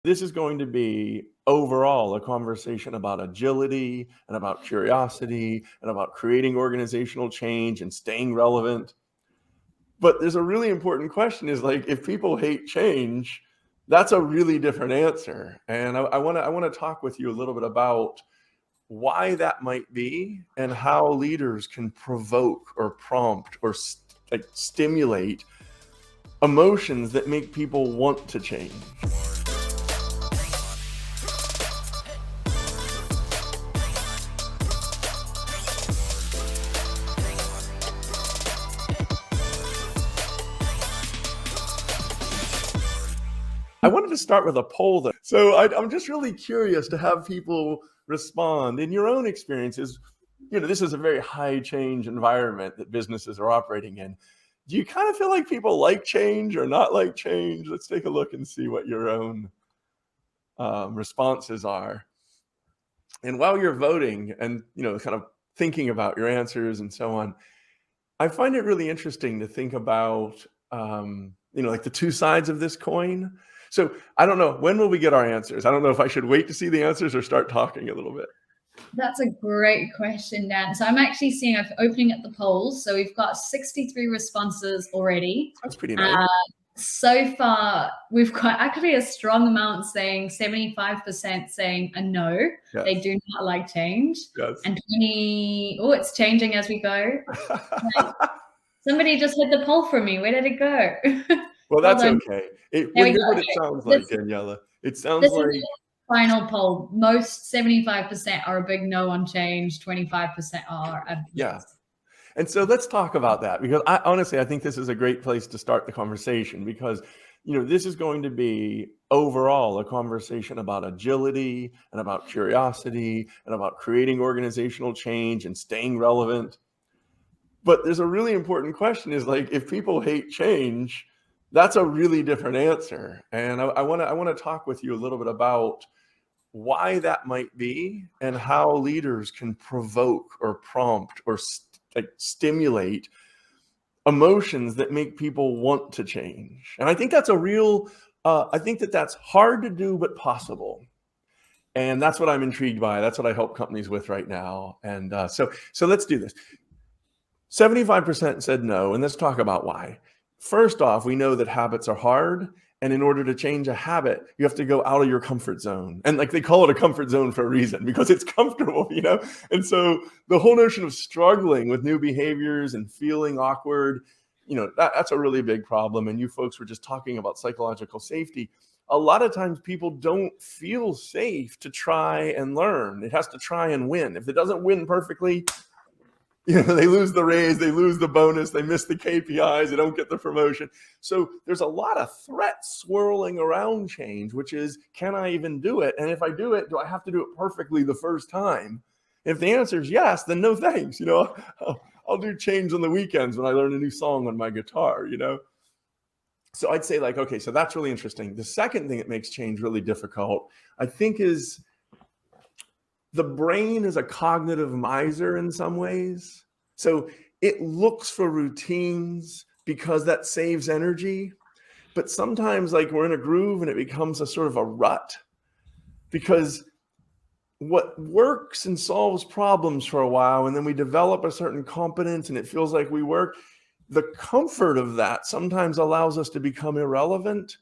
This is going to be overall a conversation about agility and about curiosity and about creating organizational change and staying relevant. But there's a really important question is like, if people hate change, that's a really different answer. And I want to talk with you a little bit about why that might be and how leaders can provoke or prompt or stimulate emotions that make people want to change. I wanted to start with a poll. So I'm just really curious to have people respond in your own experiences. You know, this is a very high change environment that businesses are operating in. Do you kind of feel like people like change or not like change? Let's take a look and see what your own responses are. And while you're voting and, kind of thinking about your answers and so on, I find it really interesting to think about, like the two sides of this coin. So I don't know, when will we get our answers? I don't know if I should wait to see the answers or start talking a little bit. That's a great question, Dan. So I'm actually seeing, I'm opening up the polls. So we've got 63 responses already. That's pretty nice. So far, we've got actually a strong amount saying 75% saying a no. Yes. They do not like change. Yes. And it's changing as we go. Somebody just hit the poll for me. Where did it go? Well, that's okay. Here's what it sounds like, Daniela. It sounds like final poll. Most 75% are a big no on change. 25% are a yes. Yeah. And so let's talk about that, because I think this is a great place to start the conversation, because this is going to be overall a conversation about agility and about curiosity and about creating organizational change and staying relevant. But there's a really important question is like, if people hate change, that's a really different answer. And I want to talk with you a little bit about why that might be and how leaders can provoke or prompt or stimulate emotions that make people want to change. And I think that's I think that's hard to do, but possible. And that's what I'm intrigued by. That's what I help companies with right now. And so let's do this. 75% said no, and let's talk about why. First off, we know that habits are hard. And in order to change a habit, you have to go out of your comfort zone. And like they call it a comfort zone for a reason, because it's comfortable, And so the whole notion of struggling with new behaviors and feeling awkward, that's a really big problem. And you folks were just talking about psychological safety. A lot of times people don't feel safe to try and learn. It has to try and win. If it doesn't win perfectly, they lose the raise, they lose the bonus, they miss the KPIs, they don't get the promotion. So there's a lot of threats swirling around change, which is, can I even do it? And if I do it, do I have to do it perfectly the first time? If the answer is yes, then no thanks. I'll do change on the weekends when I learn a new song on my guitar, So I'd say okay, so that's really interesting. The second thing that makes change really difficult, I think, is the brain is a cognitive miser in some ways. So it looks for routines because that saves energy. But sometimes we're in a groove and it becomes a sort of a rut, because what works and solves problems for a while, and then we develop a certain competence and it feels like we work, the comfort of that sometimes allows us to become irrelevant.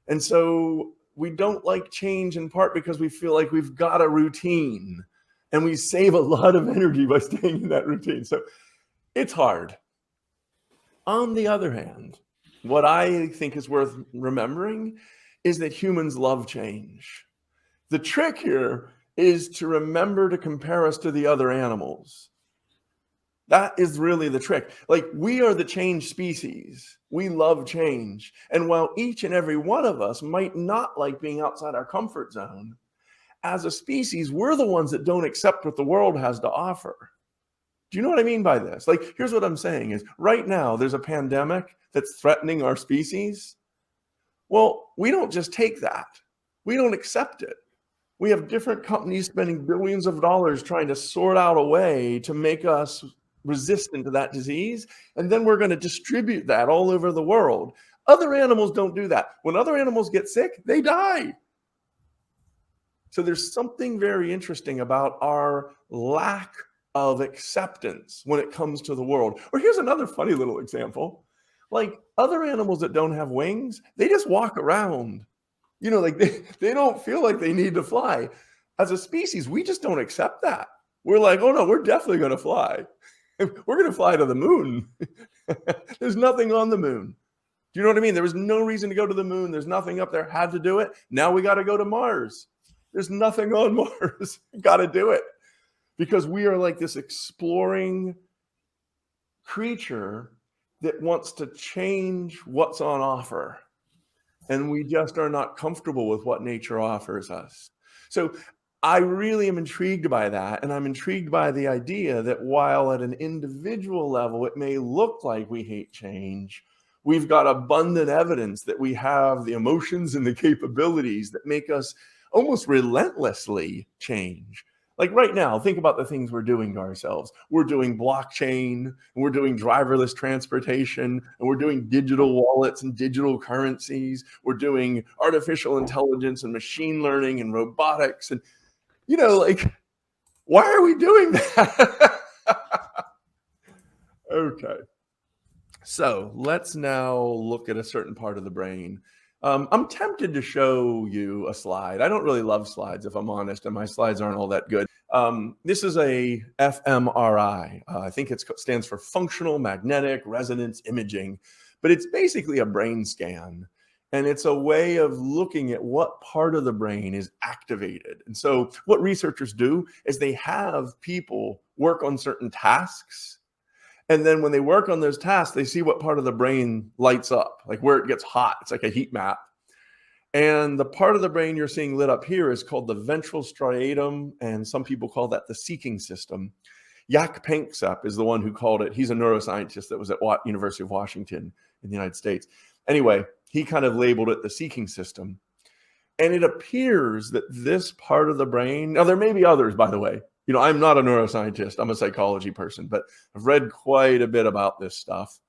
And so we don't like change in part because we feel like we've got a routine, and we save a lot of energy by staying in that routine. So it's hard. On the other hand, what I think is worth remembering is that humans love change. The trick here is to remember to compare us to the other animals. That is really the trick. We are the change species. We love change. And while each and every one of us might not like being outside our comfort zone, as a species, we're the ones that don't accept what the world has to offer. Do you know what I mean by this? Here's what I'm saying is, right now, there's a pandemic that's threatening our species. Well, we don't just take that. We don't accept it. We have different companies spending billions of dollars trying to sort out a way to make us resistant to that disease, and then we're going to distribute that all over the world. Other animals don't do that. When other animals get sick, they die. So there's something very interesting about our lack of acceptance when it comes to the world. Or here's another funny little example. Like other animals that don't have wings, they just walk around. Like they don't feel like they need to fly. As a species, we just don't accept that. We're like, oh no, we're definitely going to fly. We're going to fly to the moon. There's nothing on the moon. Do you know what I mean? There was no reason to go to the moon. There's nothing up there. Had to do it. Now we got to go to Mars. There's nothing on Mars. Got to do it. Because we are like this exploring creature that wants to change what's on offer. And we just are not comfortable with what nature offers us. So I really am intrigued by that. And I'm intrigued by the idea that while at an individual level, it may look like we hate change, we've got abundant evidence that we have the emotions and the capabilities that make us almost relentlessly change. Like right now, think about the things we're doing to ourselves. We're doing blockchain, and we're doing driverless transportation, and we're doing digital wallets and digital currencies. We're doing artificial intelligence and machine learning and robotics. And, like, why are we doing that? Okay. So let's now look at a certain part of the brain. I'm tempted to show you a slide. I don't really love slides, if I'm honest, and my slides aren't all that good. This is a fMRI. I think it stands for functional magnetic resonance imaging, but it's basically a brain scan. And it's a way of looking at what part of the brain is activated. And so what researchers do is they have people work on certain tasks. And then when they work on those tasks, they see what part of the brain lights up, like where it gets hot. It's like a heat map. And the part of the brain you're seeing lit up here is called the ventral striatum, and some people call that the seeking system. Jaak Panksepp is the one who called it. He's a neuroscientist that was at University of Washington in the United States. Anyway, he kind of labeled it the seeking system. And it appears that this part of the brain, now there may be others, by the way. I'm not a neuroscientist. I'm a psychology person, but I've read quite a bit about this stuff.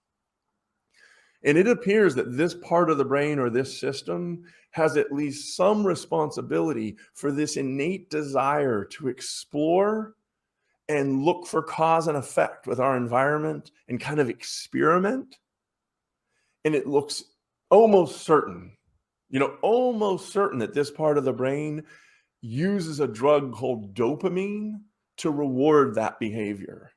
And it appears that this part of the brain or this system has at least some responsibility for this innate desire to explore and look for cause and effect with our environment and kind of experiment. And it looks almost certain that this part of the brain uses a drug called dopamine to reward that behavior.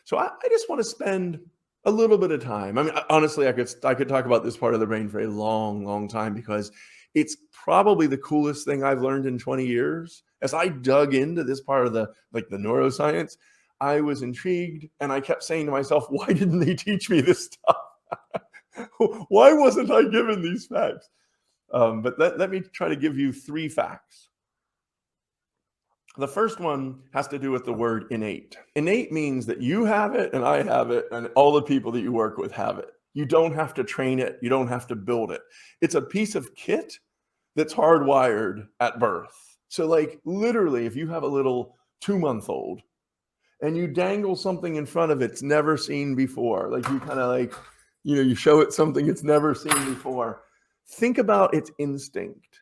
So I just want to spend a little bit of time. I mean, honestly, I could talk about this part of the brain for a long, long time because it's probably the coolest thing I've learned in 20 years. As I dug into this part of the neuroscience, I was intrigued and I kept saying to myself, why didn't they teach me this stuff? Why wasn't I given these facts? But let me try to give you 3 facts. The first one has to do with the word innate. Innate means that you have it and I have it and all the people that you work with have it. You don't have to train it. You don't have to build it. It's a piece of kit that's hardwired at birth. So like literally, if you have a little 2-month-old and you dangle something in front of it it's never seen before, like you kind of you show it something it's never seen before, think about its instinct.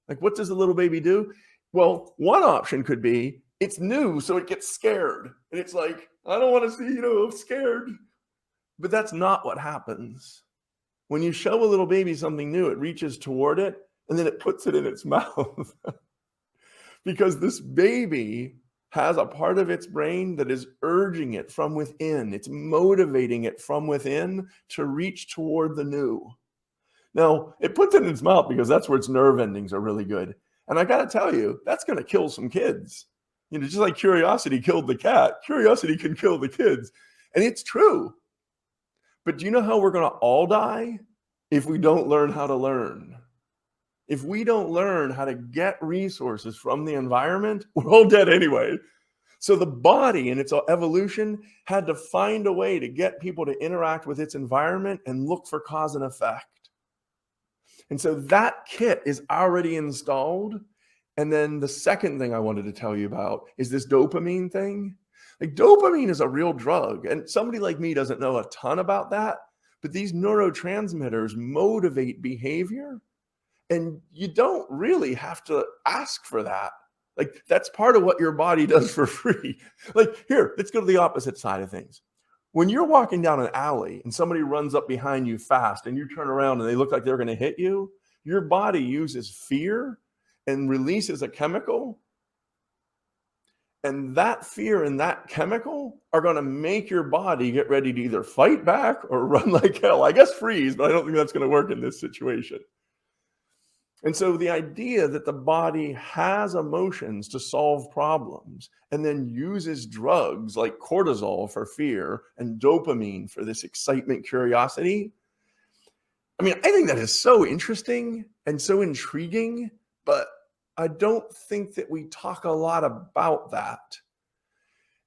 Like what does a little baby do? Well, one option could be it's new, so it gets scared. And it's like, I don't want to see, I'm scared. But that's not what happens. When you show a little baby something new, it reaches toward it, and then it puts it in its mouth. Because this baby has a part of its brain that is urging it from within. It's motivating it from within to reach toward the new. Now, it puts it in its mouth because that's where its nerve endings are really good. And I got to tell you, that's going to kill some kids. Just like curiosity killed the cat, curiosity can kill the kids. And it's true. But do you know how we're going to all die? If we don't learn how to learn. If we don't learn how to get resources from the environment, we're all dead anyway. So the body in its evolution had to find a way to get people to interact with its environment and look for cause and effect. And so that kit is already installed. And then the second thing I wanted to tell you about is this dopamine thing. Like dopamine is a real drug. And somebody like me doesn't know a ton about that. But these neurotransmitters motivate behavior. And you don't really have to ask for that. Like, that's part of what your body does for free. Like, here, let's go to the opposite side of things. When you're walking down an alley and somebody runs up behind you fast and you turn around and they look like they're going to hit you, your body uses fear and releases a chemical. And that fear and that chemical are going to make your body get ready to either fight back or run like hell. I guess freeze, but I don't think that's going to work in this situation. And so the idea that the body has emotions to solve problems and then uses drugs like cortisol for fear and dopamine for this excitement, curiosity. I mean, I think that is so interesting and so intriguing, but I don't think that we talk a lot about that.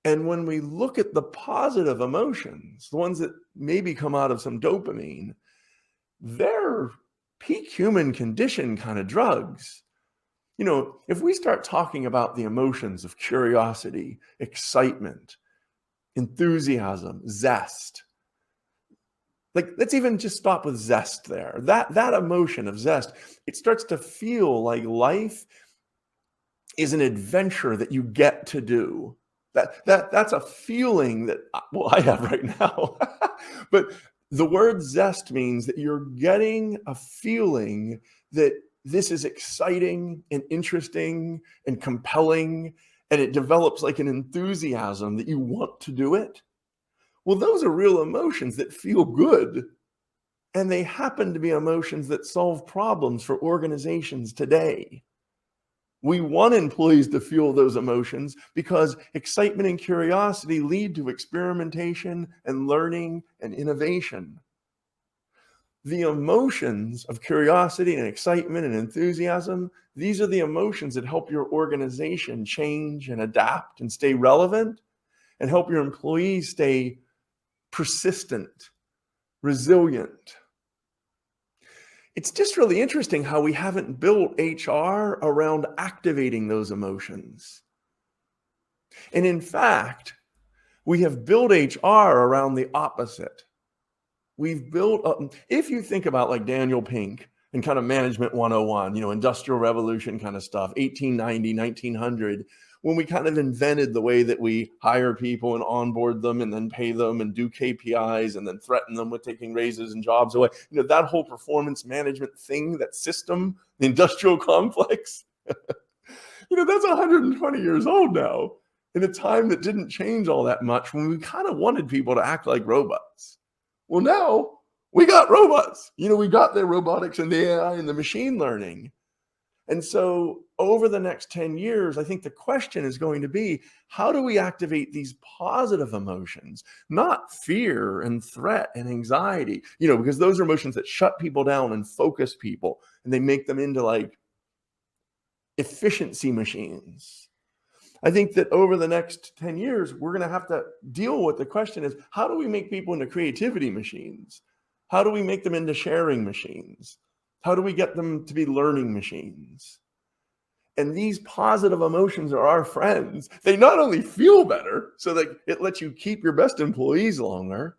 And when we look at the positive emotions, the ones that maybe come out of some dopamine, they're peak human condition kind of drugs. You know, if we start talking about the emotions of curiosity, excitement, enthusiasm, zest, like, let's even just stop with zest there. That emotion of zest, it starts to feel like life is an adventure that you get to do. That's a feeling that, well, I have right now. But the word zest means that you're getting a feeling that this is exciting and interesting and compelling, and it develops like an enthusiasm that you want to do it. Well, those are real emotions that feel good, and they happen to be emotions that solve problems for organizations today. We want employees to feel those emotions because excitement and curiosity lead to experimentation and learning and innovation. The emotions of curiosity and excitement and enthusiasm, these are the emotions that help your organization change and adapt and stay relevant, and help your employees stay persistent, resilient. It's just really interesting how we haven't built HR around activating those emotions. And in fact, we have built HR around the opposite. We've built up, if you think about like Daniel Pink and kind of Management 101, you know, Industrial Revolution kind of stuff, 1890, 1900, when we kind of invented the way that we hire people and onboard them and then pay them and do KPIs and then threaten them with taking raises and jobs away. You know, that whole performance management thing, that system, the industrial complex, you know, that's 120 years old now, in a time that didn't change all that much when we kind of wanted people to act like robots. Well, now we got robots. You know, we got the robotics and the AI and the machine learning. And so over the next 10 years, I think the question is going to be, how do we activate these positive emotions, not fear and threat and anxiety, you know, because those are emotions that shut people down and focus people, and they make them into like efficiency machines. I think that over the next 10 years, we're going to have to deal with the question is, how do we make people into creativity machines? How do we make them into sharing machines? How do we get them to be learning machines? And these positive emotions are our friends. They not only feel better, so that it lets you keep your best employees longer,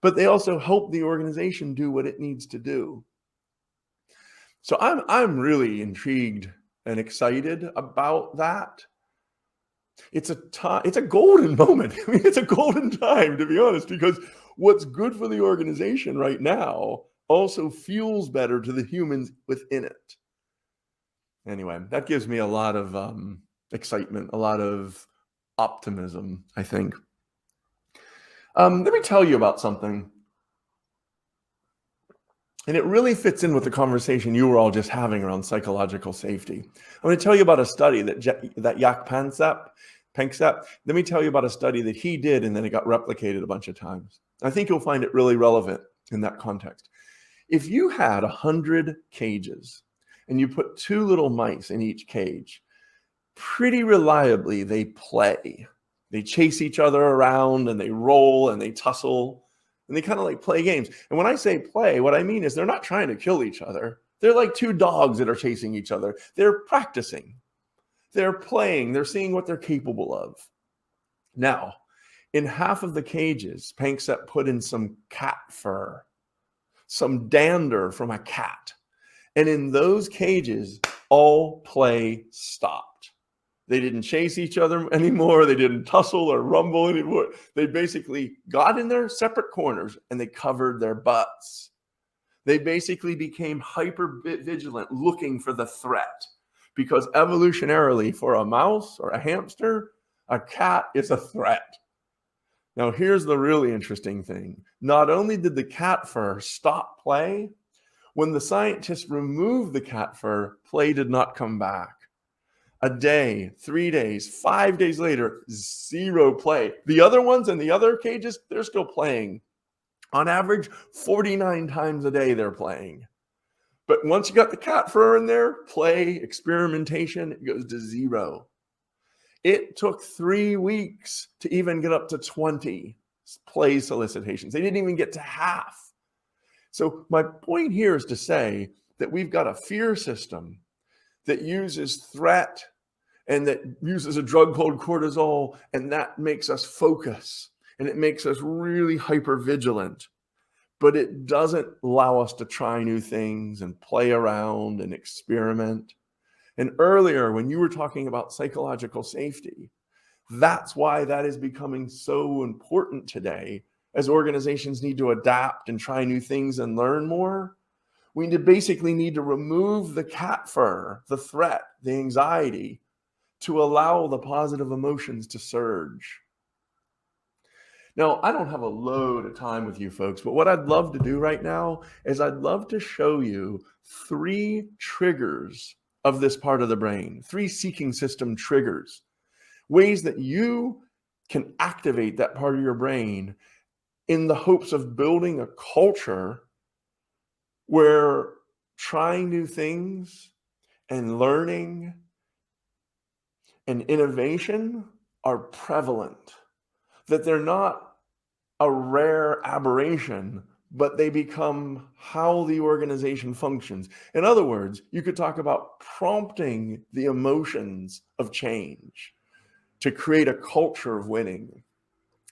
but they also help the organization do what it needs to do. So I'm really intrigued and excited about that. It's a golden moment. I mean, it's a golden time, to be honest, because what's good for the organization right now also feels better to the humans within it. Anyway, that gives me a lot of excitement, a lot of optimism, I think. Let me tell you about something. And it really fits in with the conversation you were all just having around psychological safety. I'm going to tell you about a study that Jack Panksepp, let me tell you about a study that he did, and then it got replicated a bunch of times. I think you'll find it really relevant in that context. If you had 100 cages and you put 2 little mice in each cage, pretty reliably they play. They chase each other around and they roll and they tussle and they kind of like play games. And when I say play, what I mean is they're not trying to kill each other. They're like 2 dogs that are chasing each other. They're practicing. They're playing. They're seeing what they're capable of. Now, in half of the cages, Panksepp put in some cat fur, some dander from a cat. And in those cages, all play stopped. They didn't chase each other anymore. They didn't tussle or rumble anymore. They basically got in their separate corners and they covered their butts. They basically became hyper vigilant, looking for the threat. Because evolutionarily, for a mouse or a hamster, a cat is a threat. Now, here's the really interesting thing. Not only did the cat fur stop play, when the scientists removed the cat fur, play did not come back. A day, 3 days, 5 days later, zero play. The other ones in the other cages, they're still playing. On average, 49 times a day they're playing. But once you got the cat fur in there, play, experimentation, it goes to zero. It took 3 weeks to even get up to 20 play solicitations. They didn't even get to half. So my point here is to say that we've got a fear system that uses threat and that uses a drug called cortisol, and that makes us focus and it makes us really hyper vigilant. But it doesn't allow us to try new things and play around and experiment. And earlier, when you were talking about psychological safety, that's why that is becoming so important today as organizations need to adapt and try new things and learn more. We basically need to remove the cat fur, the threat, the anxiety, to allow the positive emotions to surge. Now, I don't have a load of time with you folks, but what I'd love to do right now is I'd love to show you 3 triggers of this part of the brain, 3 seeking system triggers, ways that you can activate that part of your brain in the hopes of building a culture where trying new things and learning and innovation are prevalent, that they're not a rare aberration, but they become how the organization functions. In other words, you could talk about prompting the emotions of change to create a culture of winning.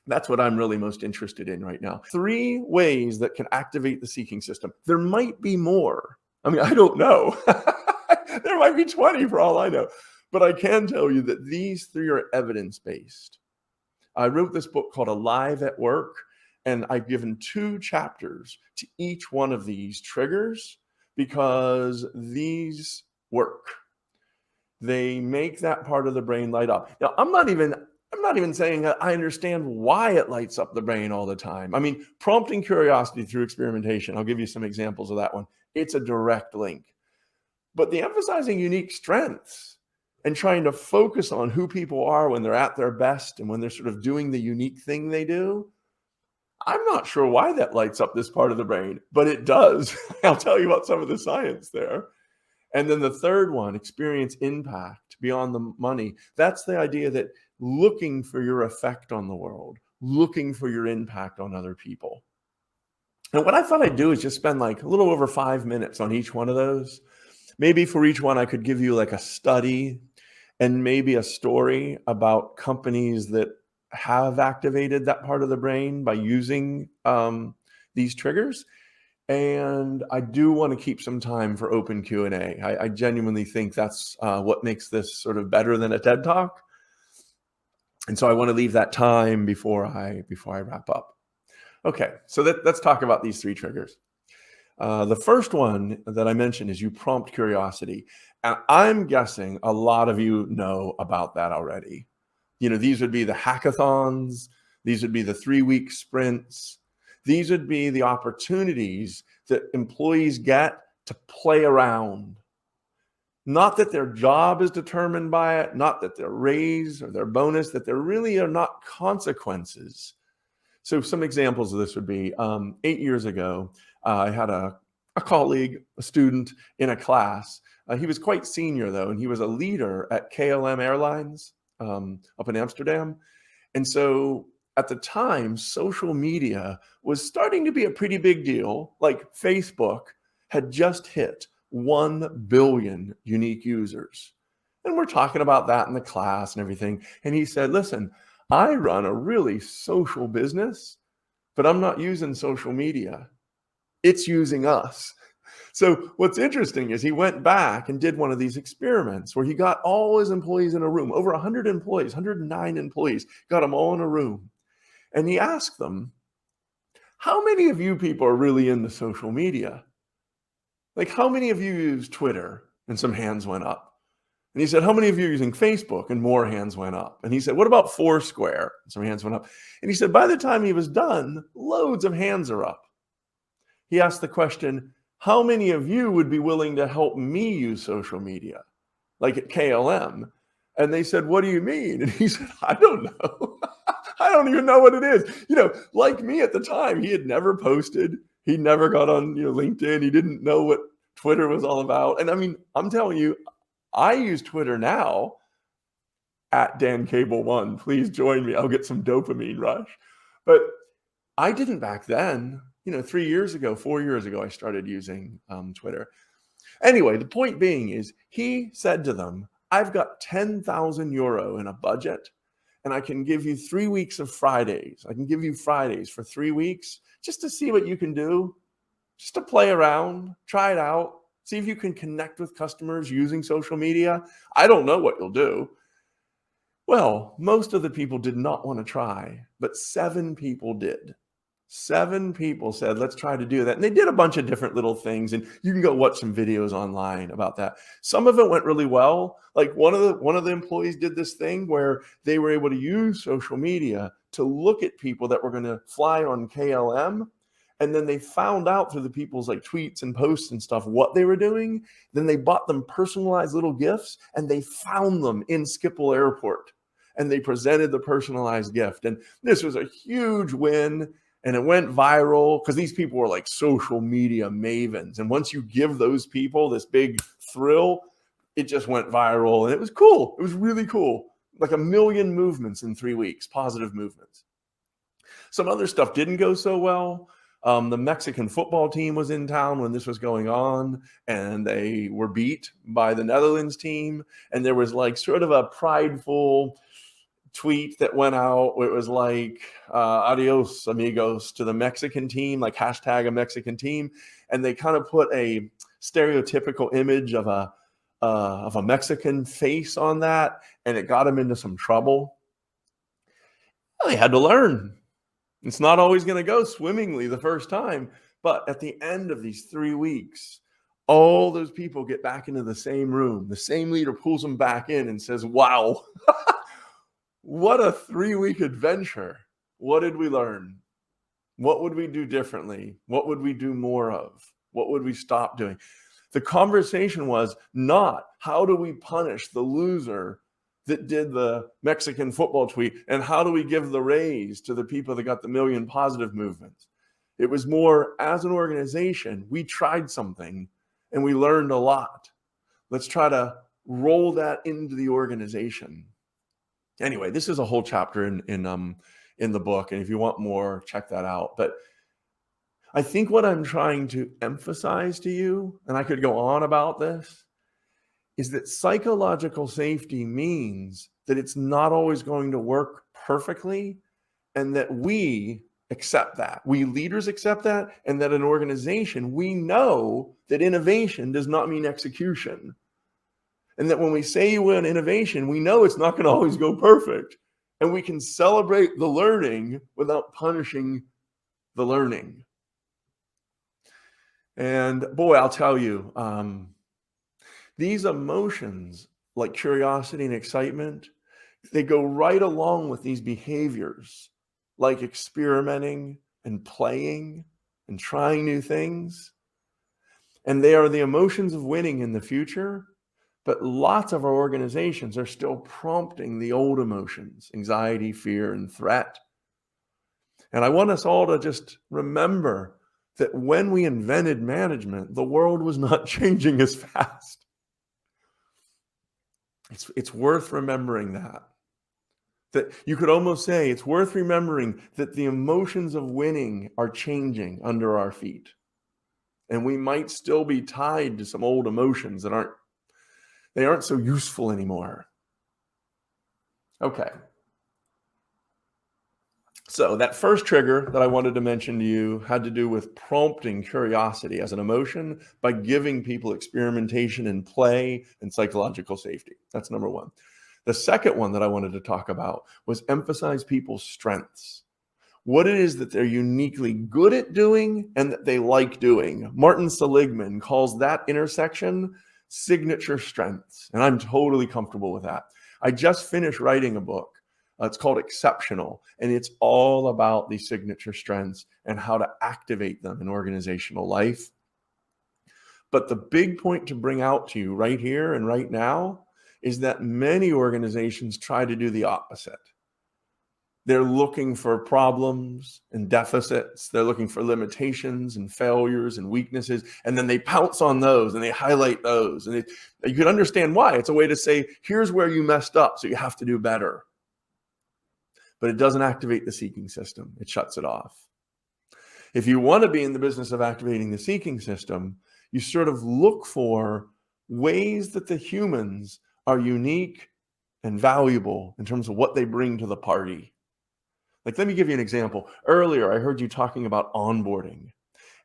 That's what I'm really most interested in right now. 3 ways that can activate the seeking system. There might be more. I mean, I don't know. There might be 20 for all I know. But I can tell you that these 3 are evidence-based. I wrote this book called Alive at Work, and I've given 2 chapters to each one of these triggers because these work. They make that part of the brain light up. Now, I'm not even saying that I understand why it lights up the brain all the time. I mean, prompting curiosity through experimentation, I'll give you some examples of that one. It's a direct link. But the emphasizing unique strengths and trying to focus on who people are when they're at their best and when they're sort of doing the unique thing they do, I'm not sure why that lights up this part of the brain, but it does. I'll tell you about some of the science there. And then the third one, experience impact beyond the money. That's the idea that looking for your effect on the world, looking for your impact on other people. And what I thought I'd do is just spend like a little over 5 minutes on each one of those. Maybe for each one, I could give you like a study and maybe a story about companies that have activated that part of the brain by using these triggers. And I do want to keep some time for open Q&A. I genuinely think that's what makes this sort of better than a TED Talk. And so I want to leave that time before I wrap up. Okay, so let's talk about these 3 triggers. The first one that I mentioned is you prompt curiosity. And I'm guessing a lot of you know about that already. You know, these would be the hackathons. These would be the 3-week sprints. These would be the opportunities that employees get to play around. Not that their job is determined by it, not that their raise or their bonus, that there really are not consequences. So some examples of this would be 8 years ago, I had a colleague, a student in a class. He was quite senior though, and he was a leader at KLM Airlines up in Amsterdam. And so at the time, social media was starting to be a pretty big deal. Like Facebook had just hit 1 billion unique users. And we're talking about that in the class and everything. And he said, listen, I run a really social business, but I'm not using social media. It's using us. So what's interesting is he went back and did one of these experiments where he got all his employees in a room, over 100 employees, 109 employees, got them all in a room. And he asked them, how many of you people are really into social media? Like, how many of you use Twitter? And some hands went up. And he said, how many of you are using Facebook? And more hands went up. And he said, what about Foursquare? And some hands went up. And he said, by the time he was done, loads of hands are up. He asked the question, how many of you would be willing to help me use social media, like at KLM? And they said, what do you mean? And he said, I don't know. I don't even know what it is. Like me at the time, he had never posted. He never got on LinkedIn. He didn't know what Twitter was all about. And I mean, I'm telling you, I use Twitter now at Dan Cable 1. Please join me. I'll get some dopamine rush. But I didn't back then. 3 years ago, 4 years ago, I started using Twitter. Anyway, the point being is he said to them, I've got 10,000 euro in a budget, and I can give you 3 weeks of Fridays. I can give you Fridays for 3 weeks just to see what you can do, just to play around, try it out, see if you can connect with customers using social media. I don't know what you'll do. Well, most of the people did not want to try, but 7 people did. 7 people said, let's try to do that. And they did a bunch of different little things. And you can go watch some videos online about that. Some of it went really well. Like one of the employees did this thing where they were able to use social media to look at people that were going to fly on KLM. And then they found out through the people's like tweets and posts and stuff what they were doing. Then they bought them personalized little gifts and they found them in Schiphol Airport. And they presented the personalized gift. And this was a huge win. And it went viral because these people were like social media mavens. And once you give those people this big thrill, it just went viral. And it was cool. It was really cool. Like 1 million movements in 3 weeks, positive movements. Some other stuff didn't go so well. The Mexican football team was in town when this was going on, and they were beat by the Netherlands team. And there was like sort of a prideful tweet that went out where it was like adios amigos to the Mexican team, like hashtag a Mexican team. And they kind of put a stereotypical image of a Mexican face on that. And it got them into some trouble. Well, they had to learn. It's not always going to go swimmingly the first time, but at the end of these 3 weeks, all those people get back into the same room. The same leader pulls them back in and says, wow, what a 3-week adventure. What did we learn? What would we do differently? What would we do more of? What would we stop doing? The conversation was not how do we punish the loser that did the Mexican football tweet, and how do we give the raise to the people that got the 1 million positive movements? It was more, as an organization, we tried something and we learned a lot. Let's try to roll that into the organization. Anyway, this is a whole chapter in the book, and if you want more, check that out. But I think what I'm trying to emphasize to you, and I could go on about this, is that psychological safety means that it's not always going to work perfectly, and that we accept that. We leaders accept that, and that an organization, we know that innovation does not mean execution. And that when we say you want innovation, we know it's not going to always go perfect. And we can celebrate the learning without punishing the learning. And boy, I'll tell you, these emotions like curiosity and excitement, they go right along with these behaviors like experimenting and playing and trying new things. And they are the emotions of winning in the future. But lots of our organizations are still prompting the old emotions, anxiety, fear, and threat. And I want us all to just remember that when we invented management, the world was not changing as fast. It's worth remembering that. That you could almost say it's worth remembering that the emotions of winning are changing under our feet. And we might still be tied to some old emotions that aren't so useful anymore. Okay. So that first trigger that I wanted to mention to you had to do with prompting curiosity as an emotion by giving people experimentation and play and psychological safety. That's number one. The second one that I wanted to talk about was emphasize people's strengths, what it is that they're uniquely good at doing and that they like doing. Martin Seligman calls that intersection signature strengths, and I'm totally comfortable with that. I just finished writing a book. It's called Exceptional, and it's all about these signature strengths and how to activate them in organizational life. But the big point to bring out to you right here and right now is that many organizations try to do the opposite. They're looking for problems and deficits. They're looking for limitations and failures and weaknesses. And then they pounce on those and they highlight those. And you can understand why. It's a way to say, here's where you messed up, so you have to do better. But it doesn't activate the seeking system. It shuts it off. If you want to be in the business of activating the seeking system, you sort of look for ways that the humans are unique and valuable in terms of what they bring to the party. Like, let me give you an example. Earlier, I heard you talking about onboarding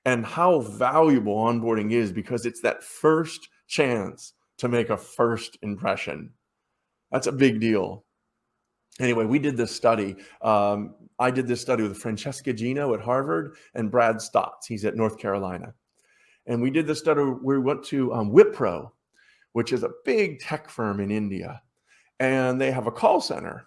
and how valuable onboarding is because it's that first chance to make a first impression. That's a big deal. Anyway, we did this study. I did this study with Francesca Gino at Harvard and Brad Stotts. He's at North Carolina. And we did this study. We went to Wipro, which is a big tech firm in India. And they have a call center.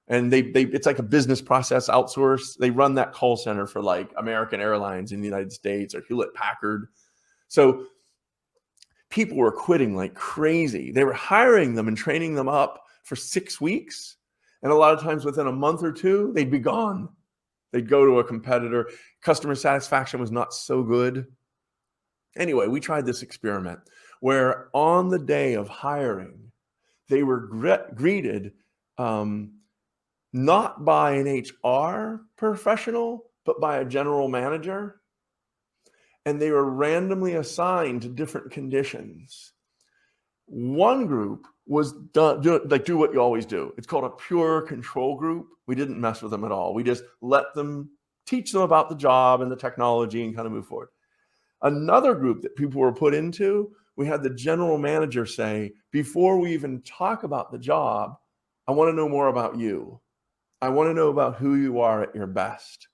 And it's like a business process outsource. They run that call center for like American Airlines in the United States or Hewlett Packard. So people were quitting like crazy. They were hiring them and training them up for 6 weeks. And a lot of times within a month or two, they'd be gone. They'd go to a competitor. Customer satisfaction was not so good. Anyway, we tried this experiment where on the day of hiring, they were greeted not by an HR professional, but by a general manager. And they were randomly assigned to different conditions. One group was do what you always do. It's called a pure control group. We didn't mess with them at all. We just let them teach them about the job and the technology and kind of move forward. Another group that people were put into, we had the general manager say, before we even talk about the job, I want to know more about you. I want to know about who you are at your best.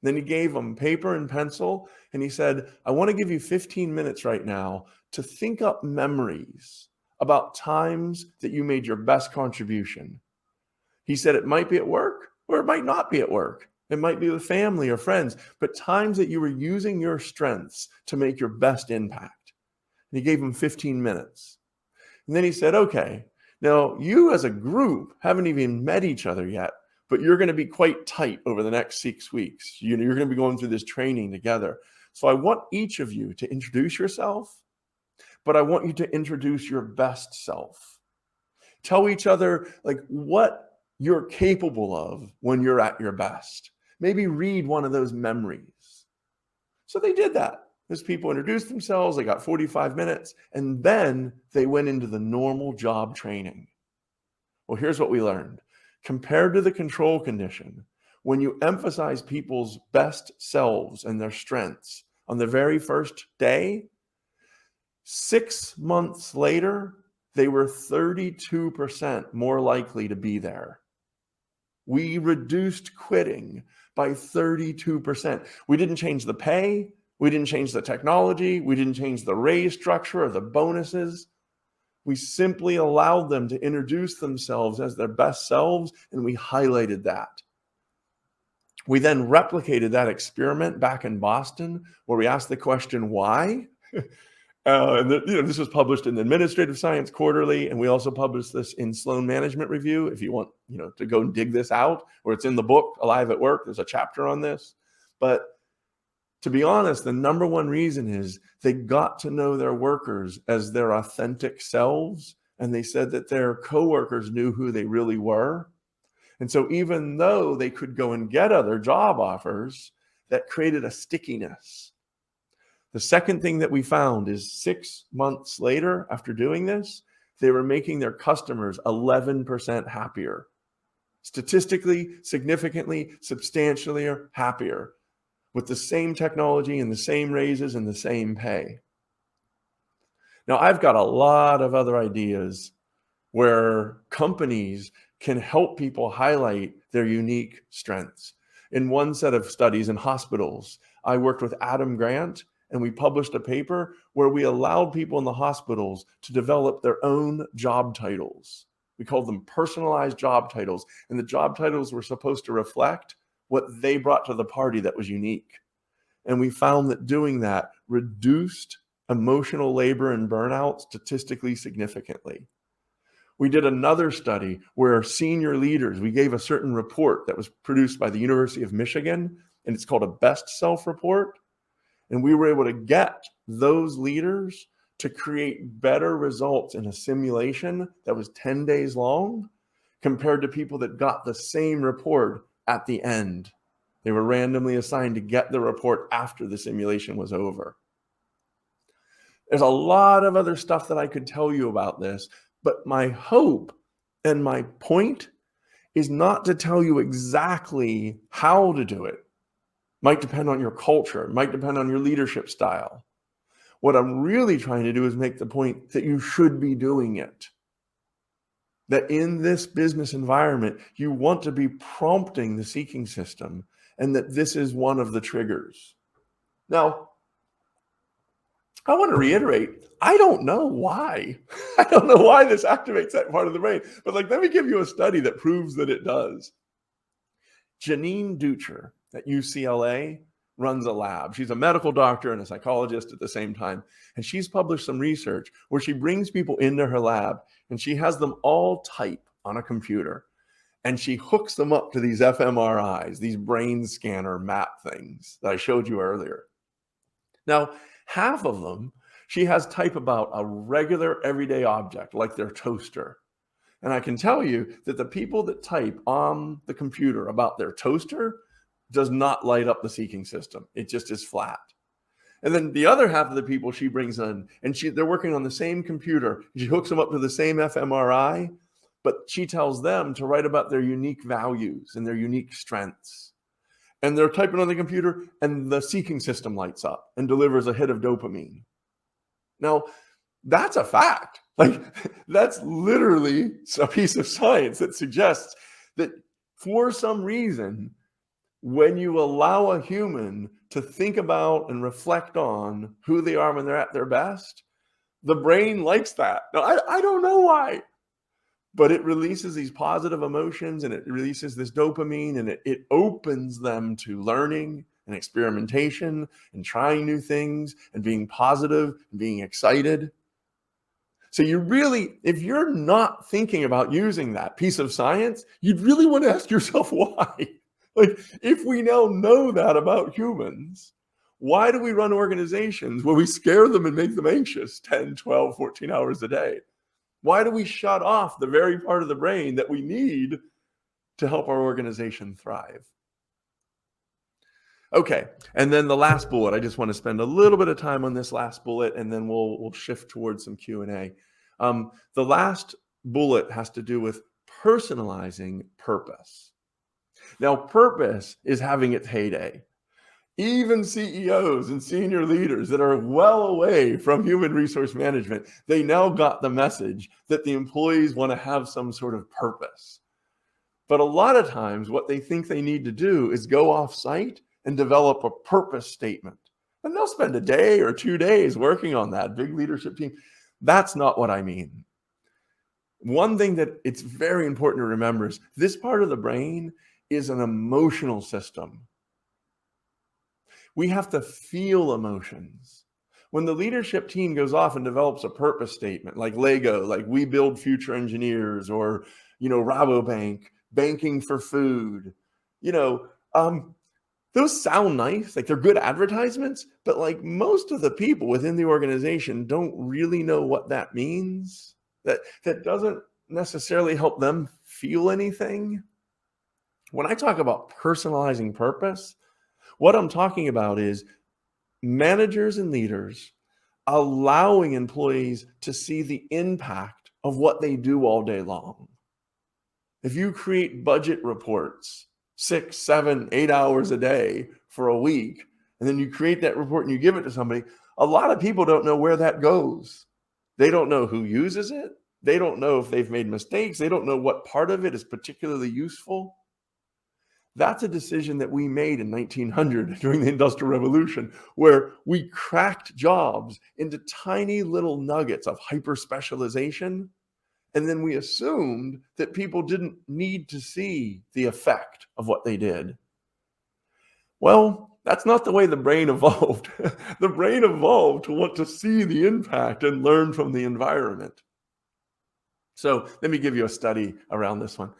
Then he gave them paper and pencil, and he said, I want to give you 15 minutes right now to think up memories about times that you made your best contribution. He said it might be at work or it might not be at work. It might be with family or friends, but times that you were using your strengths to make your best impact. And he gave them 15 minutes. And then he said, okay, now you as a group haven't even met each other yet, but you're going to be quite tight over the next 6 weeks. You're going to be going through this training together. So I want each of you to introduce yourself, but I want you to introduce your best self. Tell each other like what you're capable of when you're at your best. Maybe read one of those memories. So they did that. As people introduced themselves, they got 45 minutes, and then they went into the normal job training. Well, here's what we learned. Compared to the control condition, when you emphasize people's best selves and their strengths on the very first day, 6 months later, they were 32% more likely to be there. We reduced quitting by 32%. We didn't change the pay. We didn't change the technology. We didn't change the raise structure or the bonuses. We simply allowed them to introduce themselves as their best selves, and we highlighted that. We then replicated that experiment back in Boston, where we asked the question, why? This was published in the Administrative Science Quarterly, and we also published this in Sloan Management Review. If you want, to go and dig this out, or it's in the book Alive at Work. There's a chapter on this. But to be honest, the number one reason is they got to know their workers as their authentic selves, and they said that their coworkers knew who they really were. And so even though they could go and get other job offers, that created a stickiness. The second thing that we found is 6 months later, after doing this, they were making their customers 11% happier. statistically, significantly, substantially happier with the same technology and the same raises and the same pay. Now, I've got a lot of other ideas where companies can help people highlight their unique strengths. In one set of studies in hospitals, I worked with Adam Grant, and we published a paper where we allowed people in the hospitals to develop their own job titles. We called them personalized job titles, and the job titles were supposed to reflect what they brought to the party that was unique. And we found that doing that reduced emotional labor and burnout statistically significantly. We did another study where senior leaders, we gave a certain report that was produced by the University of Michigan, and it's called a best self report. And we were able to get those leaders to create better results in a simulation that was 10 days long compared to people that got the same report at the end. They were randomly assigned to get the report after the simulation was over. There's a lot of other stuff that I could tell you about this, but my hope and my point is not to tell you exactly how to do it. Might depend on your culture, might depend on your leadership style. What I'm really trying to do is make the point that you should be doing it. That in this business environment, you want to be prompting the seeking system, and that this is one of the triggers. Now, I want to reiterate, I don't know why. I don't know why this activates that part of the brain, but let me give you a study that proves that it does. Janine Ducher at UCLA runs a lab. She's a medical doctor and a psychologist at the same time. And she's published some research where she brings people into her lab and she has them all type on a computer. And she hooks them up to these fMRIs, these brain scanner map things that I showed you earlier. Now, half of them, she has type about a regular everyday object like their toaster. And I can tell you that the people that type on the computer about their toaster does not light up the seeking system. It just is flat. And then the other half of the people she brings in, and they're working on the same computer. She hooks them up to the same fMRI, but she tells them to write about their unique values and their unique strengths. And they're typing on the computer, and the seeking system lights up and delivers a hit of dopamine. Now, that's a fact. That's literally a piece of science that suggests that for some reason, when you allow a human to think about and reflect on who they are when they're at their best, the brain likes that. Now, I don't know why, but it releases these positive emotions and it releases this dopamine, and it opens them to learning and experimentation and trying new things and being positive and being excited. So you really, if you're not thinking about using that piece of science, you'd really want to ask yourself why. If we now know that about humans, why do we run organizations where we scare them and make them anxious 10, 12, 14 hours a day? Why do we shut off the very part of the brain that we need to help our organization thrive? Okay, and then the last bullet, I just want to spend a little bit of time on this last bullet, and then we'll shift towards some Q&A. The last bullet has to do with personalizing purpose. Now, purpose is having its heyday. Even CEOs and senior leaders that are well away from human resource management, they now got the message that the employees want to have some sort of purpose. But a lot of times what they think they need to do is go off site and develop a purpose statement. And they'll spend a day or 2 days working on that, big leadership team. That's not what I mean. One thing that it's very important to remember is this part of the brain is an emotional system. We have to feel emotions. When the leadership team goes off and develops a purpose statement, like Lego, like we build future engineers, or, Rabobank, banking for food, those sound nice, they're good advertisements, but most of the people within the organization don't really know what that means. That doesn't necessarily help them feel anything. When I talk about personalizing purpose, what I'm talking about is managers and leaders allowing employees to see the impact of what they do all day long. If you create budget reports 6, 7, 8 hours a day for a week, and then you create that report and you give it to somebody, a lot of people don't know where that goes. They don't know who uses it. They don't know if they've made mistakes. They don't know what part of it is particularly useful. That's a decision that we made in 1900 during the Industrial Revolution, where we cracked jobs into tiny little nuggets of hyper specialization. And then we assumed that people didn't need to see the effect of what they did. Well, that's not the way the brain evolved. The brain evolved to want to see the impact and learn from the environment. So let me give you a study around this one.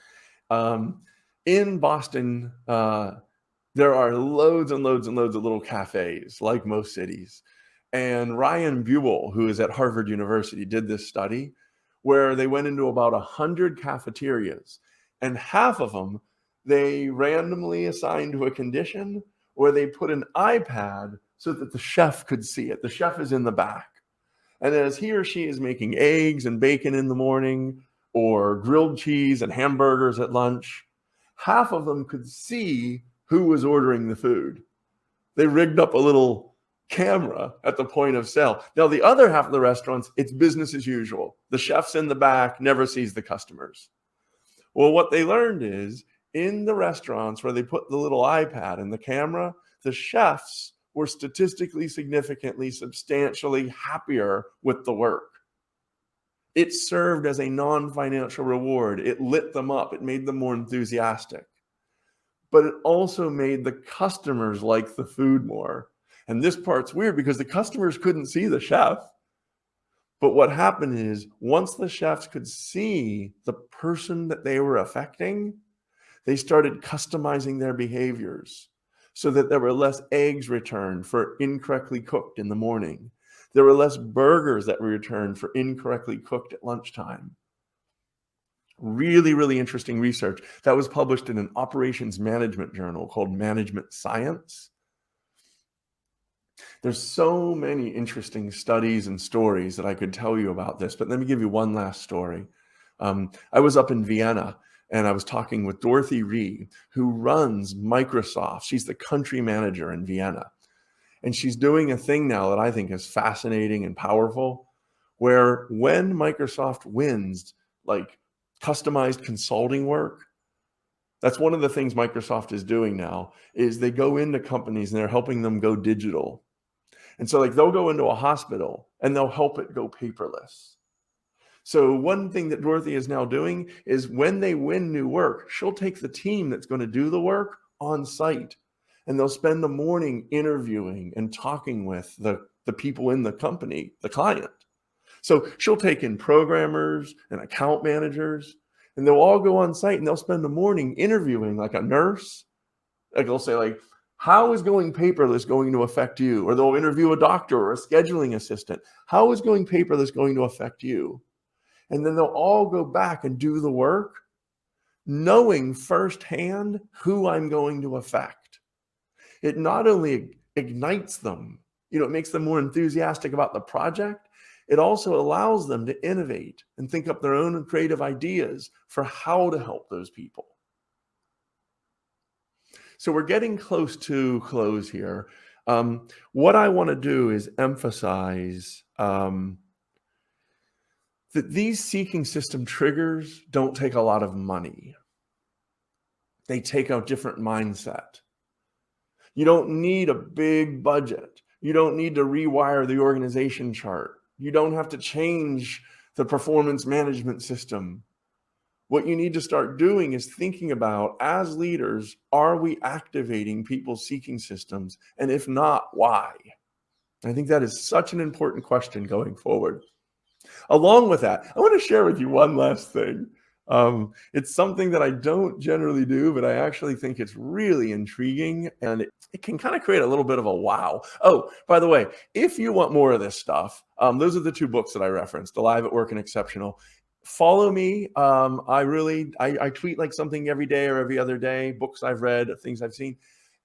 In Boston, there are loads and loads and loads of little cafes, like most cities. And Ryan Buell, who is at Harvard University, did this study where they went into about 100 cafeterias, and half of them they randomly assigned to a condition where they put an iPad so that the chef could see it. The chef is in the back. And as he or she is making eggs and bacon in the morning, or grilled cheese and hamburgers at lunch, half of them could see who was ordering the food. They rigged up a little camera at the point of sale. Now, the other half of the restaurants, it's business as usual. The chef's in the back, never sees the customers. Well, what they learned is in the restaurants where they put the little iPad and the camera, the chefs were statistically significantly, substantially happier with the work. It served as a non-financial reward. It lit them up. It made them more enthusiastic. But it also made the customers like the food more. And this part's weird because the customers couldn't see the chef. But what happened is once the chefs could see the person that they were affecting, they started customizing their behaviors so that there were less eggs returned for incorrectly cooked in the morning. There were less burgers that were returned for incorrectly cooked at lunchtime. Really, really interesting research that was published in an operations management journal called Management Science. There's so many interesting studies and stories that I could tell you about this, but let me give you one last story. I was up in Vienna and I was talking with Dorothy Ree, who runs Microsoft. She's the country manager in Vienna. And she's doing a thing now that I think is fascinating and powerful, where when Microsoft wins, like customized consulting work, that's one of the things Microsoft is doing now, is they go into companies and they're helping them go digital. And so like they'll go into a hospital and they'll help it go paperless. So one thing that Dorothy is now doing is when they win new work, she'll take the team that's going to do the work on site. And they'll spend the morning interviewing and talking with the people in the company, the client. So she'll take in programmers and account managers, and they'll all go on site and they'll spend the morning interviewing like a nurse. Like they'll say like, how is going paperless going to affect you? Or they'll interview a doctor or a scheduling assistant. How is going paperless going to affect you? And then they'll all go back and do the work, knowing firsthand who I'm going to affect. It not only ignites them, it makes them more enthusiastic about the project. It also allows them to innovate and think up their own creative ideas for how to help those people. So we're getting close to close here. What I want to do is emphasize that these seeking system triggers don't take a lot of money. They take a different mindset. You don't need a big budget. You don't need to rewire the organization chart. You don't have to change the performance management system. What you need to start doing is thinking about, as leaders, are we activating people's seeking systems? And if not, why? I think that is such an important question going forward. Along with that, I want to share with you one last thing. It's something that I don't generally do, but I actually think it's really intriguing, and it can kind of create a little bit of a wow. Oh, by the way, if you want more of this stuff, those are the two books that I referenced, Alive at Work and Exceptional. Follow me. I tweet like something every day or every other day, books I've read, things I've seen.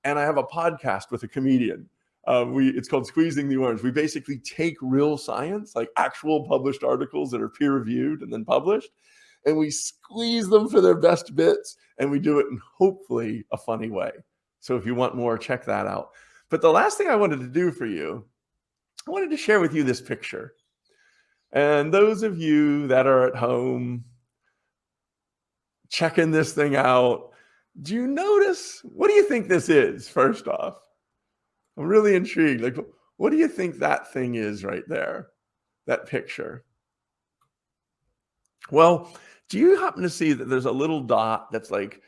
And I have a podcast with a comedian. It's called Squeezing the Orange. We basically take real science, like actual published articles that are peer reviewed and then published, and we squeeze them for their best bits, and we do it in hopefully a funny way. So if you want more, check that out. But the last thing I wanted to do for you, I wanted to share with you this picture. And those of you that are at home checking this thing out, do you notice, what do you think this is, first off? I'm really intrigued. Like, what do you think that thing is right there, that picture? Well, do you happen to see that there's a little dot that's like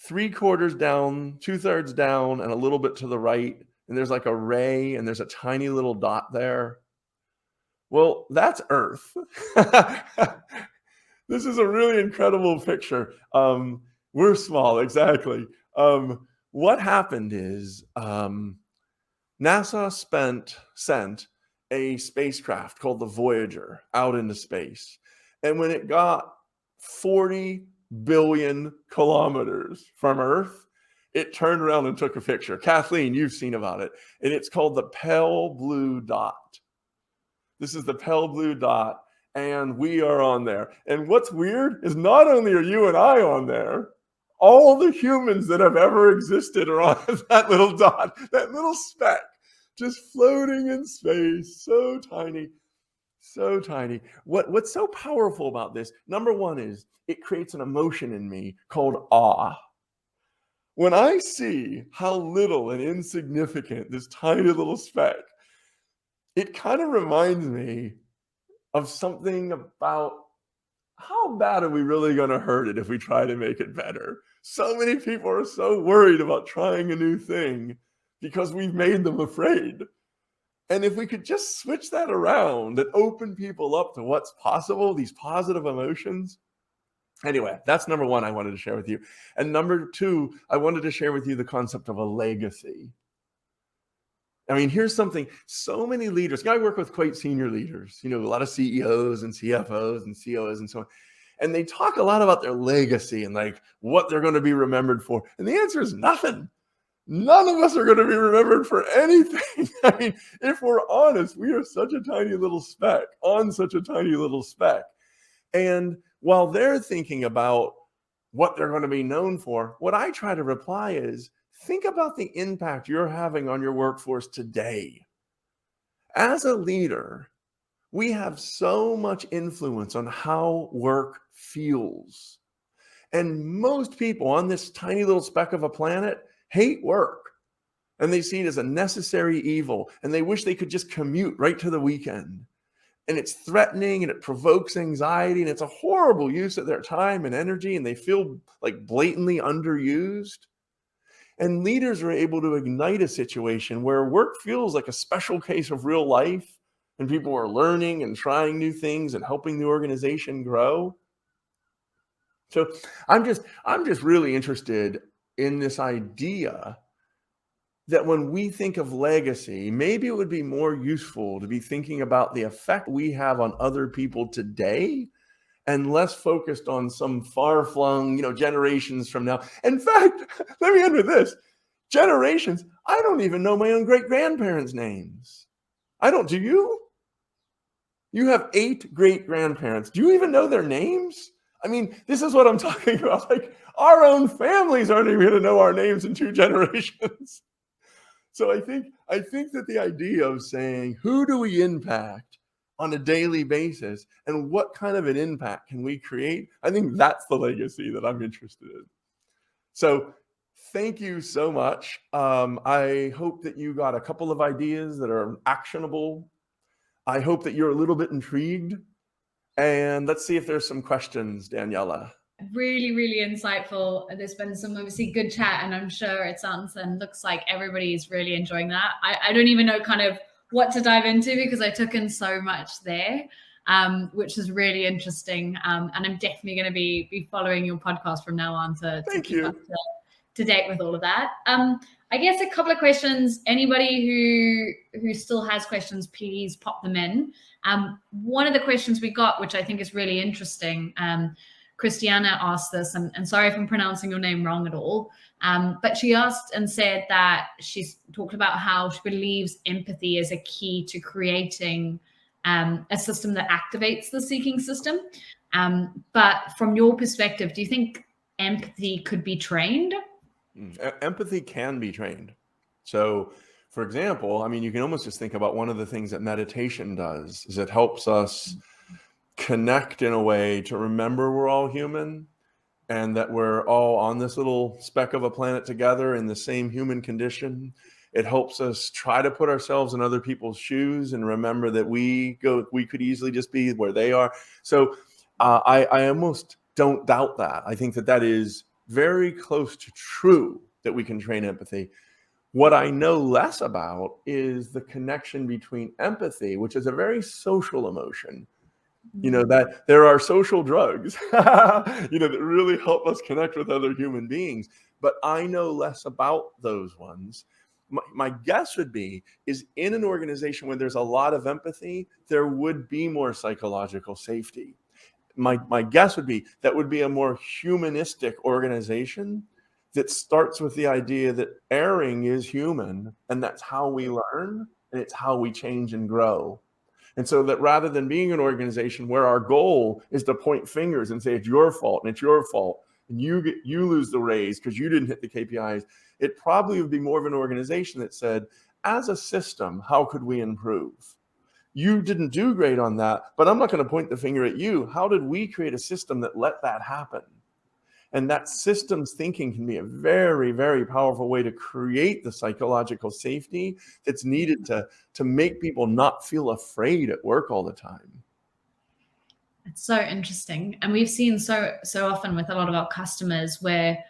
3/4 down, 2/3 down, and a little bit to the right? And there's like a ray, and there's a tiny little dot there. Well, that's Earth. This is a really incredible picture. We're small, exactly. What happened is NASA sent a spacecraft called the Voyager out into space. And when it got 40 billion kilometers from Earth, it turned around and took a picture. Kathleen, you've seen about it. And it's called the pale blue dot. This is the pale blue dot, and we are on there. And what's weird is not only are you and I on there, all the humans that have ever existed are on that little dot, that little speck, just floating in space, so tiny, so tiny. What's so powerful about this, number one, is it creates an emotion in me called awe. When I see how little and insignificant this tiny little speck, it kind of reminds me of something about how bad are we really going to hurt it if we try to make it better? So many people are so worried about trying a new thing because we've made them afraid. And if we could just switch that around and open people up to what's possible, these positive emotions. Anyway, that's number one I wanted to share with you. And number two, I wanted to share with you the concept of a legacy. I mean, here's something, so many leaders, I work with quite senior leaders, a lot of CEOs and CFOs and COOs and so on. And they talk a lot about their legacy and like what they're going to be remembered for. And the answer is nothing. None of us are going to be remembered for anything. I mean, if we're honest, we are such a tiny little speck on such a tiny little speck. And while they're thinking about what they're going to be known for, what I try to reply is, think about the impact you're having on your workforce today. As a leader, we have so much influence on how work feels. And most people on this tiny little speck of a planet hate work. And they see it as a necessary evil. And they wish they could just commute right to the weekend. And it's threatening and it provokes anxiety. And it's a horrible use of their time and energy. And they feel like blatantly underused. And leaders are able to ignite a situation where work feels like a special case of real life, and people are learning and trying new things and helping the organization grow. So I'm just really interested in this idea that when we think of legacy, maybe it would be more useful to be thinking about the effect we have on other people today and less focused on some far-flung, generations from now. In fact, let me end with this. Generations, I don't even know my own great-grandparents' names. I don't, do you? You have 8 great-grandparents. Do you even know their names? I mean, this is what I'm talking about. Like, our own families aren't even going to know our names in 2 generations. So I think that the idea of saying, who do we impact on a daily basis and what kind of an impact can we create? I think that's the legacy that I'm interested in. So thank you so much. I hope that you got a couple of ideas that are actionable. I hope that you're a little bit intrigued. And let's see if there's some questions, Daniela. Really, really insightful. There's been some obviously good chat, and I'm sure it sounds and looks like everybody's really enjoying that. I don't even know kind of what to dive into because I took in so much there, which is really interesting. And I'm definitely going to be following your podcast from now on to keep up to date with all of that. I guess a couple of questions. Anybody who still has questions, please pop them in. One of the questions we got, which I think is really interesting, Christiana asked this, and sorry if I'm pronouncing your name wrong at all, but she asked and said that she's talked about how she believes empathy is a key to creating a system that activates the seeking system. But from your perspective, do you think empathy could be trained? Empathy can be trained. So, for example, I mean, you can almost just think about one of the things that meditation does is it helps us connect in a way to remember we're all human and that we're all on this little speck of a planet together in the same human condition. It helps us try to put ourselves in other people's shoes and remember that we could easily just be where they are. So I almost don't doubt that. I think that that is very close to true that we can train empathy. What I know less about is the connection between empathy, which is a very social emotion, that there are social drugs, that really help us connect with other human beings. But I know less about those ones. My guess would be is in an organization where there's a lot of empathy, there would be more psychological safety. My guess would be that would be a more humanistic organization that starts with the idea that erring is human and that's how we learn and it's how we change and grow. And so that rather than being an organization where our goal is to point fingers and say it's your fault and it's your fault and you lose the raise because you didn't hit the KPIs, it probably would be more of an organization that said, as a system, how could we improve? You didn't do great on that, but I'm not going to point the finger at you. How did we create a system that let that happen? And that systems thinking can be a very, very powerful way to create the psychological safety that's needed to make people not feel afraid at work all the time. It's so interesting. And we've seen so often with a lot of our customers where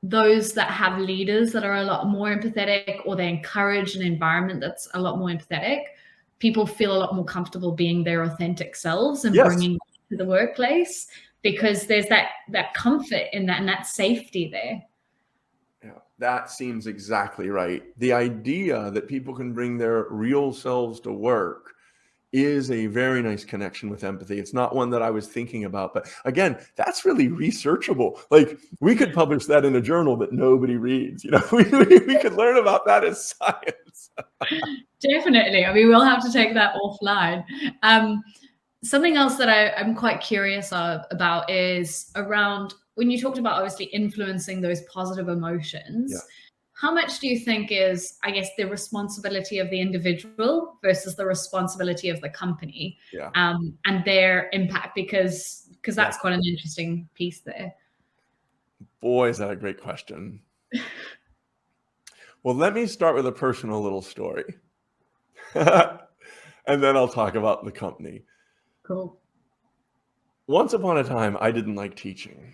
those that have leaders that are a lot more empathetic or they encourage an environment that's a lot more empathetic, people feel a lot more comfortable being their authentic selves and Yes. bringing that to the workplace because there's that comfort in that and that safety there. Yeah, that seems exactly right. The idea that people can bring their real selves to work is a very nice connection with empathy. It's not one that I was thinking about, but again, that's really researchable. Like we could publish that in a journal that nobody reads. We could learn about that as science. Definitely. I mean, we'll have to take that offline. Something else that I'm quite curious about is around when you talked about obviously influencing those positive emotions. Yeah. How much do you think is, I guess, the responsibility of the individual versus the responsibility of the company, Yeah. and their impact? Because that's quite an interesting piece there. Boy, is that a great question. Well, let me start with a personal little story. And then I'll talk about the company. Cool. Once upon a time, I didn't like teaching.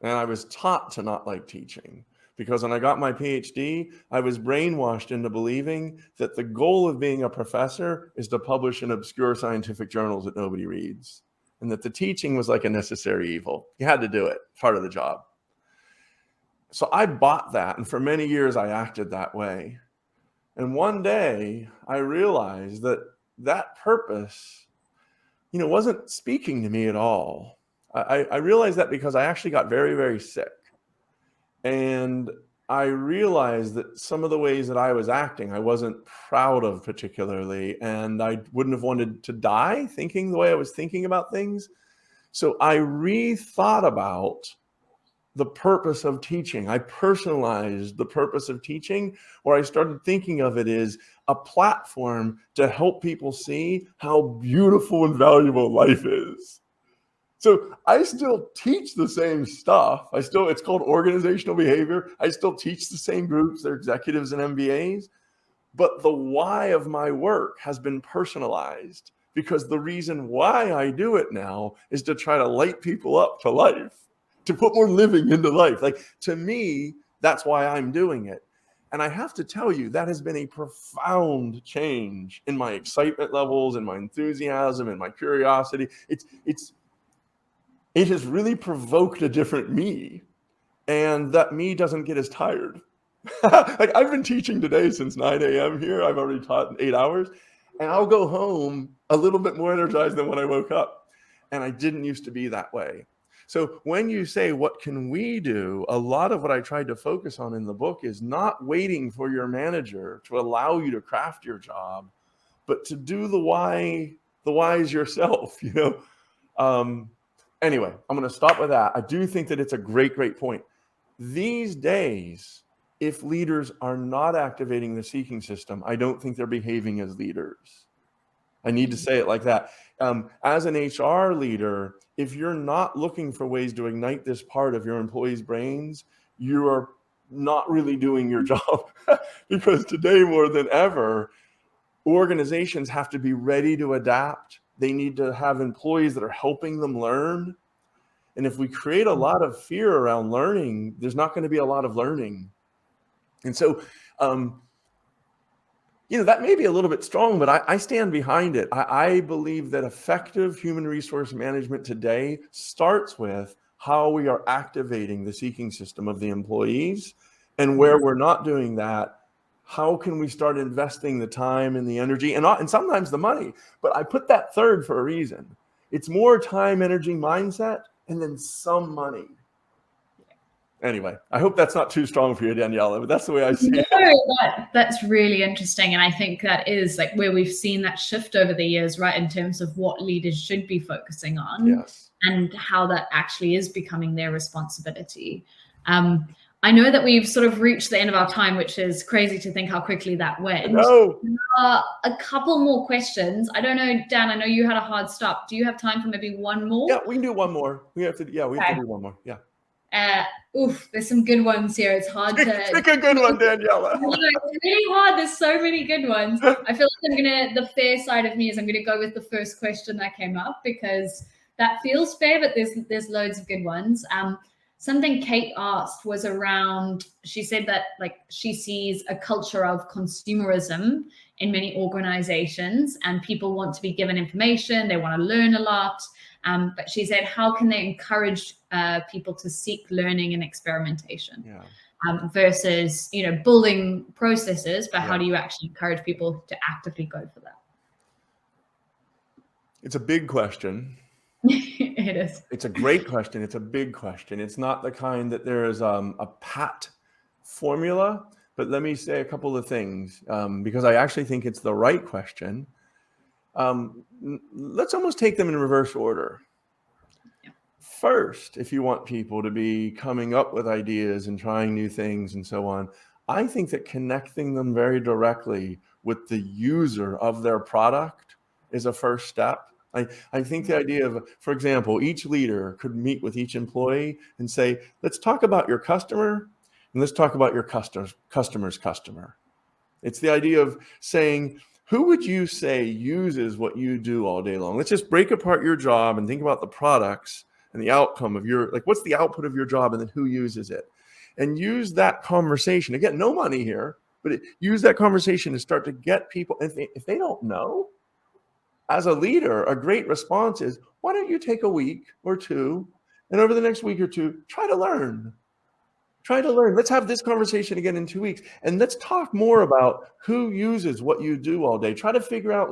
And I was taught to not like teaching because when I got my PhD, I was brainwashed into believing that the goal of being a professor is to publish in obscure scientific journals that nobody reads, and that the teaching was like a necessary evil. You had to do it, part of the job. So I bought that, and for many years I acted that way. And one day I realized that that purpose, wasn't speaking to me at all. I realized that because I actually got very, very sick. And I realized that some of the ways that I was acting, I wasn't proud of particularly. And I wouldn't have wanted to die thinking the way I was thinking about things. So I rethought about the purpose of teaching. I personalized the purpose of teaching, where I started thinking of it as a platform to help people see how beautiful and valuable life is. So I still teach the same stuff. It's called organizational behavior. I still teach the same groups, they're executives and MBAs, but the why of my work has been personalized because the reason why I do it now is to try to light people up to life, to put more living into life. Like, to me, that's why I'm doing it. And I have to tell you, that has been a profound change in my excitement levels, in my enthusiasm, in my curiosity. It has really provoked a different me, and that me doesn't get as tired. Like, I've been teaching today since 9 a.m. here. I've already taught 8 hours, and I'll go home a little bit more energized than when I woke up. And I didn't used to be that way. So when you say, what can we do? A lot of what I tried to focus on in the book is not waiting for your manager to allow you to craft your job, but to do the whys yourself. Anyway, I'm going to stop with that. I do think that it's a great, great point. These days, if leaders are not activating the seeking system, I don't think they're behaving as leaders. I need to say it like that. As an HR leader, if you're not looking for ways to ignite this part of your employees' brains, you are not really doing your job. Because today, more than ever, organizations have to be ready to adapt. They need to have employees that are helping them learn. And if we create a lot of fear around learning, there's not going to be a lot of learning. And so, that may be a little bit strong, but I stand behind it. I believe that effective human resource management today starts with how we are activating the seeking system of the employees. And where we're not doing that, how can we start investing the time and the energy and sometimes the money? But I put that third for a reason. It's more time, energy, mindset, and then some money. Anyway, I hope that's not too strong for you, Daniela, but that's the way I see it. That's really interesting. And I think that is like where we've seen that shift over the years, right? In terms of what leaders should be focusing on. Yes. And how that actually is becoming their responsibility. I know that we've sort of reached the end of our time, which is crazy to think how quickly that went. No. A couple more questions. I don't know, Dan, I know you had a hard stop. Do you have time for maybe one more? Yeah, we can do one more. We have to do one more. Yeah. There's some good ones here. It's hard to pick a good one, Daniela. It's really hard. There's so many good ones. I feel like the fair side of me is I'm gonna go with the first question that came up because that feels fair, but there's loads of good ones. Something Kate asked was around, she said that like she sees a culture of consumerism in many organizations and people want to be given information, they want to learn a lot. But she said, how can they encourage people to seek learning and experimentation versus, building processes, but how do you actually encourage people to actively go for that? It's a big question. It is. It's a great question. It's a big question. It's not the kind that there is a pat formula, but let me say a couple of things because I actually think it's the right question. Let's almost take them in reverse order. First, if you want people to be coming up with ideas and trying new things and so on, I think that connecting them very directly with the user of their product is a first step. I think the idea of, for example, each leader could meet with each employee and say, let's talk about your customer and let's talk about your customer's customer. It's the idea of saying, who would you say uses what you do all day long? Let's just break apart your job and think about the products and the outcome of what's the output of your job and then who uses it? And use that conversation. Again, no money here, but use that conversation to start to get people, if they don't know, as a leader, a great response is, why don't you take a week or two and over the next week or two, try to learn. Let's have this conversation again in 2 weeks. And let's talk more about who uses what you do all day. Try to figure out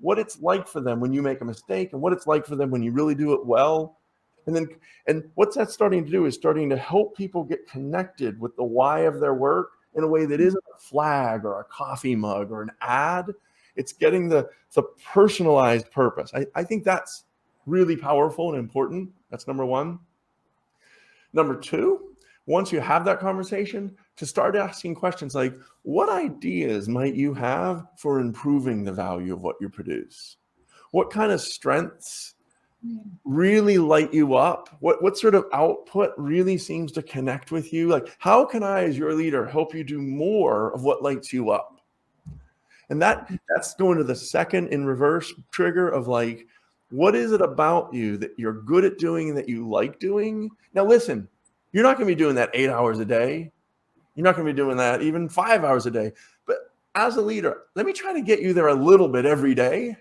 what it's like for them when you make a mistake and what it's like for them when you really do it well. And what's that starting to do is starting to help people get connected with the why of their work in a way that isn't a flag or a coffee mug or an ad. It's getting the personalized purpose. I think that's really powerful and important. That's number one. Number two, once you have that conversation, to start asking questions like, what ideas might you have for improving the value of what you produce? What kind of strengths really light you up? What sort of output really seems to connect with you? Like, how can I, as your leader, help you do more of what lights you up? And that's going to the second in reverse trigger of what is it about you that you're good at doing and that you like doing? Now, listen, you're not going to be doing that 8 hours a day. You're not going to be doing that even 5 hours a day. But as a leader, let me try to get you there a little bit every day.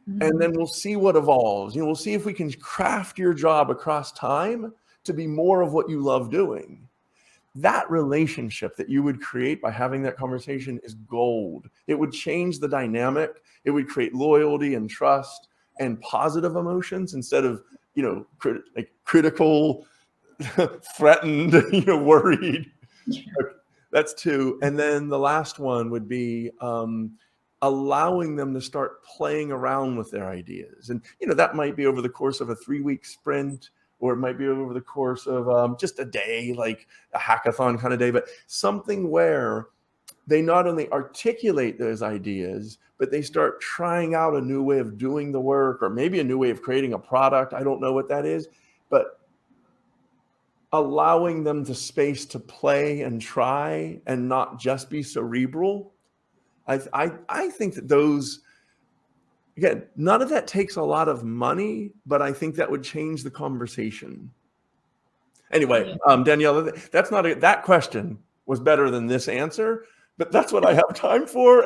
And then we'll see what evolves. We'll see if we can craft your job across time to be more of what you love doing. That relationship that you would create by having that conversation is gold. It would change the dynamic. It would create loyalty and trust and positive emotions instead of, critical, threatened, worried. That's two. And then the last one would be, allowing them to start playing around with their ideas. And, that might be over the course of a 3-week sprint, or it might be over the course of just a day, like a hackathon kind of day, but something where they not only articulate those ideas, but they start trying out a new way of doing the work, or maybe a new way of creating a product. I don't know what that is, but allowing them the space to play and try and not just be cerebral. I think that those, again, none of that takes a lot of money, but I think that would change the conversation. Anyway, Danielle, that question was better than this answer, but that's what I have time for.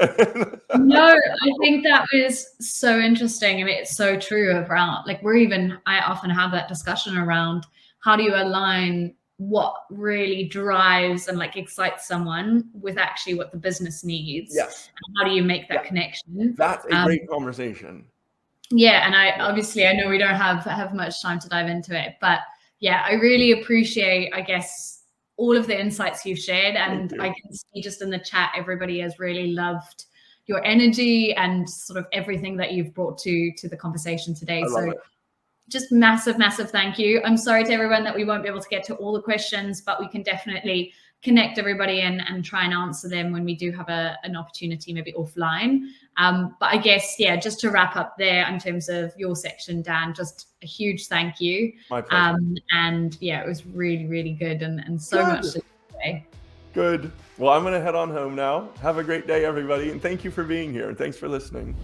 No, I think that was so interesting, and it's so true around, like, I often have that discussion around how do you align what really drives and like excites someone with actually what the business needs. Yes. And how do you make that connection? That's a great conversation. Yeah, and obviously I know we don't have much time to dive into it, but yeah, I really appreciate, I guess, all of the insights you've shared, and I can see just in the chat everybody has really loved your energy and sort of everything that you've brought to the conversation today. So just massive thank you. I'm sorry to everyone that we won't be able to get to all the questions, but we can definitely connect everybody and try and answer them when we do have an opportunity, maybe offline. But I guess, yeah, just to wrap up there in terms of your section, Dan, just a huge thank you. My pleasure. And yeah, it was really good and so much today. Good. Well, I'm going to head on home now. Have a great day, everybody. And thank you for being here. And thanks for listening.